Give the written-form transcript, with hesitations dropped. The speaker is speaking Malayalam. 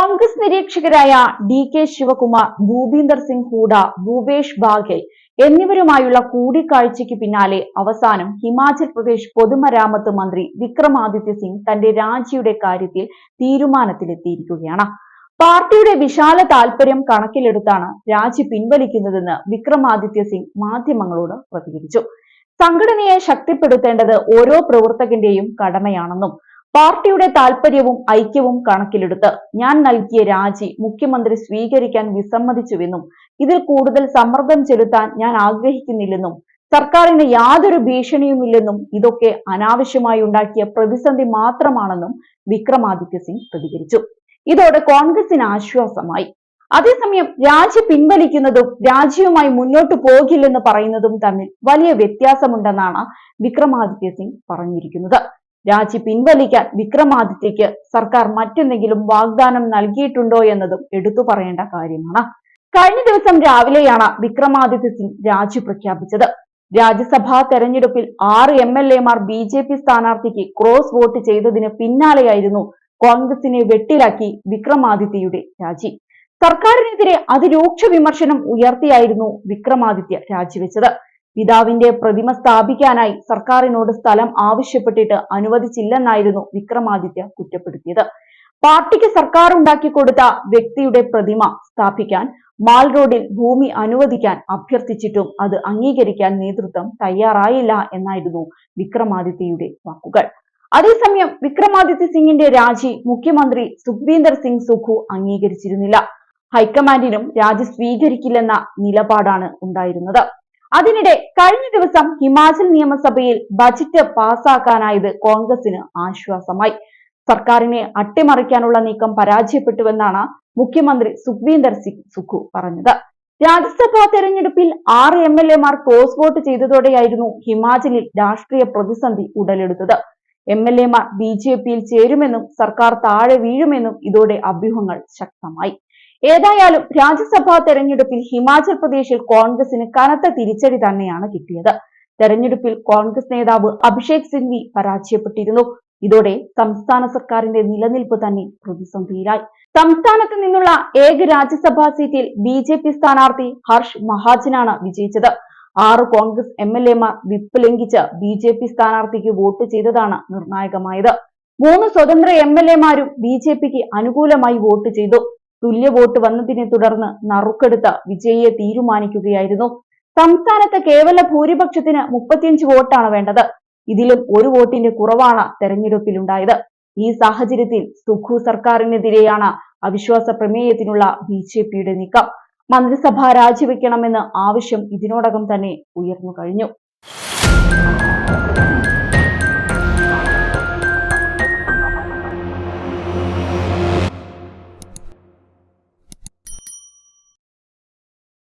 കോൺഗ്രസ് നിരീക്ഷകരായ ഡി.കെ. ശിവകുമാർ, ഭൂപീന്ദർ സിംഗ് ഹൂഡ, ഭൂപേഷ് ബാഘേൽ എന്നിവരുമായുള്ള കൂടിക്കാഴ്ചയ്ക്ക് പിന്നാലെ അവസാനം ഹിമാചൽ പ്രദേശ് പൊതുമരാമത്ത് മന്ത്രി വിക്രമാദിത്യ സിംഗ് തന്റെ രാജിയുടെ കാര്യത്തിൽ തീരുമാനത്തിലെത്തിയിരിക്കുകയാണ്. പാർട്ടിയുടെ വിശാല താൽപര്യം കണക്കിലെടുത്താണ് രാജി പിൻവലിക്കുന്നതെന്ന് വിക്രമാദിത്യ സിംഗ് മാധ്യമങ്ങളോട് പ്രതികരിച്ചു. സംഘടനയെ ശക്തിപ്പെടുത്തേണ്ടത് ഓരോ പ്രവർത്തകന്റെയും കടമയാണെന്നും പാർട്ടിയുടെ താൽപര്യവും ഐക്യവും കണക്കിലെടുത്ത് ഞാൻ നൽകിയ രാജി മുഖ്യമന്ത്രി സ്വീകരിക്കാൻ വിസമ്മതിച്ചുവെന്നും ഇതിൽ കൂടുതൽ സമ്മർദ്ദം ചെലുത്താൻ ഞാൻ ആഗ്രഹിക്കുന്നില്ലെന്നും സർക്കാരിന് യാതൊരു ഭീഷണിയുമില്ലെന്നും ഇതൊക്കെ അനാവശ്യമായി ഉണ്ടാക്കിയ പ്രതിസന്ധി മാത്രമാണെന്നും വിക്രമാദിത്യ സിംഗ് പ്രതികരിച്ചു. ഇതോടെ കോൺഗ്രസിന് ആശ്വാസമായി. അതേസമയം രാജി പിൻവലിക്കുന്നതും രാജിയുമായി മുന്നോട്ടു പോകില്ലെന്ന് പറയുന്നതും തമ്മിൽ വലിയ വ്യത്യാസമുണ്ടെന്നാണ് വിക്രമാദിത്യ സിംഗ് പറഞ്ഞിരിക്കുന്നത്. രാജി പിൻവലിക്കാൻ വിക്രമാദിത്യക്ക് സർക്കാർ മറ്റെന്തെങ്കിലും വാഗ്ദാനം നൽകിയിട്ടുണ്ടോ എന്നതും എടുത്തു പറയേണ്ട കാര്യമാണ്. കഴിഞ്ഞ ദിവസം രാവിലെയാണ് വിക്രമാദിത്യ സിംഗ് രാജി പ്രഖ്യാപിച്ചത്. രാജ്യസഭാ തെരഞ്ഞെടുപ്പിൽ 6 MLA-മാർ BJP സ്ഥാനാർത്ഥിക്ക് ക്രോസ് വോട്ട് ചെയ്തതിന് പിന്നാലെയായിരുന്നു കോൺഗ്രസിനെ വെട്ടിലാക്കി വിക്രമാദിത്യയുടെ രാജി. സർക്കാരിനെതിരെ അതിരൂക്ഷ വിമർശനം ഉയർത്തിയായിരുന്നു വിക്രമാദിത്യ രാജിവെച്ചത്. പിതാവിന്റെ പ്രതിമ സ്ഥാപിക്കാനായി സർക്കാരിനോട് സ്ഥലം ആവശ്യപ്പെട്ടിട്ട് അനുവദിച്ചില്ലെന്നായിരുന്നു വിക്രമാദിത്യ കുറ്റപ്പെടുത്തിയത്. പാർട്ടിക്ക് സർക്കാർ ഉണ്ടാക്കി കൊടുത്ത വ്യക്തിയുടെ പ്രതിമ സ്ഥാപിക്കാൻ മാൾ റോഡിൽ ഭൂമി അനുവദിക്കാൻ അഭ്യർത്ഥിച്ചിട്ടും അത് അംഗീകരിക്കാൻ നേതൃത്വം തയ്യാറായില്ല എന്നായിരുന്നു വിക്രമാദിത്യയുടെ വാക്കുകൾ. അതേസമയം വിക്രമാദിത്യ സിംഗിന്റെ രാജി മുഖ്യമന്ത്രി സുഖ്ബീന്ദർ സിംഗ് സുഖു അംഗീകരിച്ചിരുന്നില്ല. ഹൈക്കമാൻഡിനും രാജി സ്വീകരിക്കില്ലെന്ന നിലപാടാണ് ഉണ്ടായിരുന്നത്. അതിനിടെ കഴിഞ്ഞ ദിവസം ഹിമാചൽ നിയമസഭയിൽ ബജറ്റ് പാസാക്കാനായത് കോൺഗ്രസിന് ആശ്വാസമായി. സർക്കാരിനെ അട്ടിമറിക്കാനുള്ള നീക്കം പരാജയപ്പെട്ടുവെന്നാണ് മുഖ്യമന്ത്രി സുഖ്ബീന്ദർ സിംഗ് സുഖു പറഞ്ഞത്. രാജ്യസഭാ തെരഞ്ഞെടുപ്പിൽ 6 MLA-മാർ ക്രോസ് വോട്ട് ചെയ്തതോടെയായിരുന്നു ഹിമാചലിൽ രാഷ്ട്രീയ പ്രതിസന്ധി ഉടലെടുത്തത്. MLA-മാർ BJP-യിൽ ചേരുമെന്നും സർക്കാർ താഴെ വീഴുമെന്നും ഇതോടെ അഭ്യൂഹങ്ങൾ ശക്തമായി. ഏതായാലും രാജ്യസഭാ തെരഞ്ഞെടുപ്പിൽ ഹിമാചൽ പ്രദേശിൽ കോൺഗ്രസിന് കനത്ത തിരിച്ചടി തന്നെയാണ് കിട്ടിയത്. തെരഞ്ഞെടുപ്പിൽ കോൺഗ്രസ് നേതാവ് അഭിഷേക് സിംഗ്വി പരാജയപ്പെട്ടിരുന്നു. ഇതോടെ സംസ്ഥാന സർക്കാരിന്റെ നിലനിൽപ്പ് തന്നെ പ്രതിസന്ധിയിലായി. സംസ്ഥാനത്ത് നിന്നുള്ള ഏക രാജ്യസഭാ സീറ്റിൽ BJP സ്ഥാനാർത്ഥി ഹർഷ് മഹാജനാണ് വിജയിച്ചത്. 6 കോൺഗ്രസ് MLA-മാർ വിപ്പ് ലംഘിച്ച് BJP സ്ഥാനാർത്ഥിക്ക് വോട്ട് ചെയ്തതാണ് നിർണായകമായത്. 3 സ്വതന്ത്ര MLA-മാരും BJPക്ക് അനുകൂലമായി വോട്ട് ചെയ്തു. തുല്യ വോട്ട് വന്നതിനെ തുടർന്ന് നറുക്കെടുത്ത് വിജയിയെ തീരുമാനിക്കുകയായിരുന്നു. സംസ്ഥാനത്ത് കേവല ഭൂരിപക്ഷത്തിന് 35 വോട്ടാണ് വേണ്ടത്. ഇതിലും 1 വോട്ടിന്റെ കുറവാണ് തെരഞ്ഞെടുപ്പിലുണ്ടായത്. ഈ സാഹചര്യത്തിൽ സുഖു സർക്കാരിനെതിരെയാണ് അവിശ്വാസ പ്രമേയത്തിനുള്ള BJPയുടെ നീക്കം. മന്ത്രിസഭ രാജിവെക്കണമെന്ന് ആവശ്യം ഇതിനോടകം തന്നെ ഉയർന്നു കഴിഞ്ഞു.